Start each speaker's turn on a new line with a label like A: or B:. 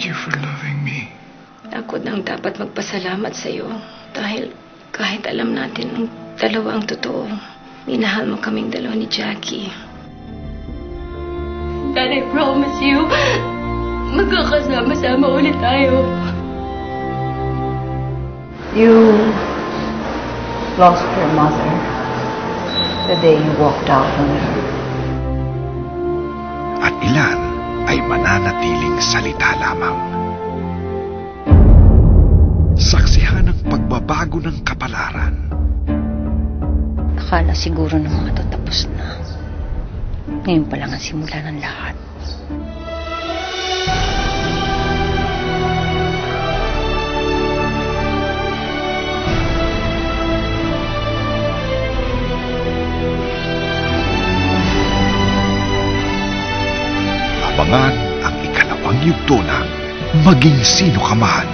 A: Thank you for loving me.
B: Ako nang dapat magpasalamat sa iyo dahil kahit alam natin ang dalawa ang totoo, minahal mo kaming dalawa ni Jackie.
C: Dad, I promise you, magkakasama-sama ulit tayo.
D: You lost your mother the day you walked out on her.
E: At ilan ay mananatiling salita lamang. Saksihan ang pagbabago ng kapalaran.
D: Akala siguro ng mga to tapos na. Ngayon pa lang ang simula ng lahat.
E: Abangan ang ikalawang yugto ng Maging Sino Ka Man.